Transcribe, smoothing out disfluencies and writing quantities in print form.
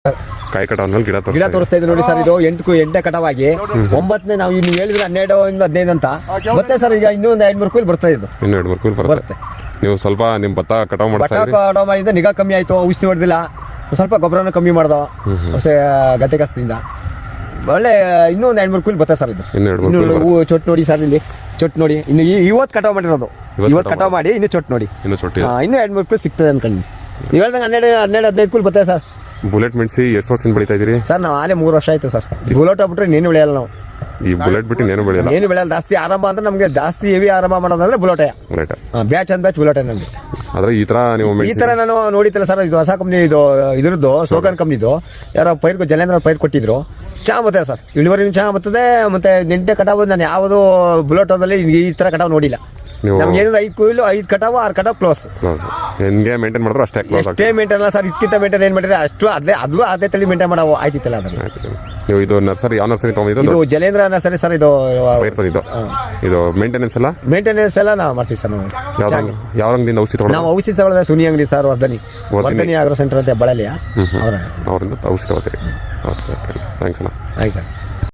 ಕಾಯಿ ಕಟಾವ್ನಲ್ಲಿ ಗಿಡ ತೋರಿಸ್ತಾ ಇದೆ ನೋಡಿ ಸರ್. ಇದು 8ನೇ ಕಟಾವಾಗಿ 9ನೇ ನಾವು ಇನ್ನು ಹೇಳಿದ್ರೆ 12 15 ಅಂತ ಮತ್ತೆ ಸರ್. ಈಗ ಇನ್ನೂ ಒಂದು 2-3 ಕುಯ್ಲು ಬರ್ತಾ ಇದ್ದು. ಇನ್ನು 2-3 ಕುಯ್ಲು ಬರುತ್ತೆ. ನೀವು ಸ್ವಲ್ಪ ನಿಮ್ಮ ಭತ್ತ ಕಟಾವು ಮಾಡಿದ್ರೆ ನಿಗಾ ಕಮ್ಮಿ ಆಯಿತು, ಔಷಧಿ ಹೊಡೆದಿಲ್ಲ, ಸ್ವಲ್ಪ ಗೊಬ್ಬರನ ಕಮ್ಮಿ ಮಾಡ್ದೋ ಗದ್ದೆ ಕಸದಿಂದ. ಒಳ್ಳೆ ಇನ್ನೂ ಒಂದು 2-3 ಕುಯ್ಲು ಬರ್ತದೆ ಸರ್. ಇದು ಇನ್ನು ಚೊಟ್ಟು ನೋಡಿ ಸರ್, ಇಲ್ಲಿ ಚೊಟ್ಟು ನೋಡಿ. ಇನ್ನು ಇವತ್ತು ಕಟಾವು ಮಾಡಿರೋದು, ಇವತ್ತು ಕಟಾವು ಮಾಡಿ ಇನ್ನು ಚೊಟ್ಟು ನೋಡಿ. ಇನ್ನೂ 2-3 ಕುಯ್ಲು ಸಿಗ್ತದೆ ಅನ್ಕೊಂಡು. ನೀವು ಹೇಳ್ದಂಗೆ 12-15 ಕುಯ್ಲು ಬರ್ತದೆ ಸರ್. ಬುಲೆಟ್ ಮೆಣಸಿ ಎಷ್ಟು ವರ್ಷದಿಂದ ಬೆಳೀತಾ ಇದ್ದೀರಿ ಸರ್? ನಾವು ಆಲೇ 3 ವರ್ಷ ಆಯ್ತು ಸರ್. ಬುಲೆಟ್ ಬಿಟ್ರೆ ಇನ್ನೇನು ಬೆಳೆಯಲ್ಲ ನಾವು. ಈ ಬುಲೆಟ್ ಬಿಟ್ಟು ಇನ್ನೇನು ಬೆಳೆಯಲ್ಲ. ಏನು ಬೆಳೆಯಲ್ಲ. ಜಾಸ್ತಿ ಆರಂಭ ಅಂದ್ರೆ ನಮಗೆ ಜಾಸ್ತಿ ಹೆವಿ ಆರಂಭ ಮಾಡೋದಂದ್ರೆ ಬುಲೆಟೇ. ಬ್ಯಾಚ್ ಅಂಡ್ ಬ್ಯಾಚ್ ಬುಲೆಟೇ ನಮಗೆ. ಆದರೆ ಈ ಥರ ನಾನು ನೋಡಿತ್ತಲ್ಲ ಸರ್. ಇದು ಹೊಸ ಕಂಪ್ನಿ, ಇದ್ರದ್ದು ಸೋಗನ್ ಕಂಪ್ನಿದು ಯಾರೋ ಜಲೇಂದ್ರ ಪೈರ್ ಕೊಟ್ಟಿದ್ರು. ಚೆನ್ನಾಗಿ ಬರ್ತದೆ ಸರ್, ಇಳುವರಿನೂ ಚೆನ್ನಾಗಿ ಬರ್ತದೆ. ಮತ್ತೆ 8ನೇ ಕಟಾವು ನಾನು ಯಾವುದು ಬುಲೆಟೋದಲ್ಲಿ ಈ ಥರ ಕಟಾವು ನೋಡಿಲ್ಲ. ನಮ್ಗೆ ಏನಿಲ್ಲ 5 ಕುಯ್ಲು 5 ಕಟಾವು 6 ಕಟಾವು ಕ್ಲೋಸ್. ಹೆಂಗೆ ಮೇಂಟೈನ್ ಮಾಡಿದ್ರು ಅಷ್ಟೇ ಮೇಂಟೈನ್ ಅಲ್ಲ ಸರ್. ಇದಕ್ಕಿಂತ ಮೇಂಟೈನ್ ಏನು ಮಾಡಿದ್ರೆ ಅಷ್ಟು ಅದೇ ತಳಿ ಮೇಂಟೈನ್ ಮಾಡೋ ಆಯ್ತಿತ್ತಲ್ಲ ಅದನ್ನು. ನೀವು ಇದು ನರ್ಸರಿ ಯಾವ ನರ್ಸರಿ ತೊಗೊಂಡಿದ್ದು? ಇದು ಜಲೇಂದ್ರ ನರ್ಸರಿ ಸರ್. ಇದು ಮೇಂಟೆನೆನ್ಸ್ ಎಲ್ಲ ನಾವು ಮಾಡ್ತೀವಿ ಸರ್. ನಾವು ಯಾವ ಅಂಗಡಿಯಿಂದ ಔಷಧಿ ತೊಗೊಂಡು? ನಾವು ಔಷಧಿ ತಗೊಳ್ಳೋದು ಸುನಿ ಅಂಗಡಿ ಸರ್, ವರ್ಧನಿ ಆಗ್ರೋ ಸೆಂಟರ್ ಅಂತ ಬಳ್ಳಾಲಿಯ, ಅವರಿಂದ ಔಷಧಿ ತಗೋತೀರಿ. ಓಕೆ, ಥ್ಯಾಂಕ್ಸ್ ಅಣ್ಣ. ಆಯ್ತು ಸರ್.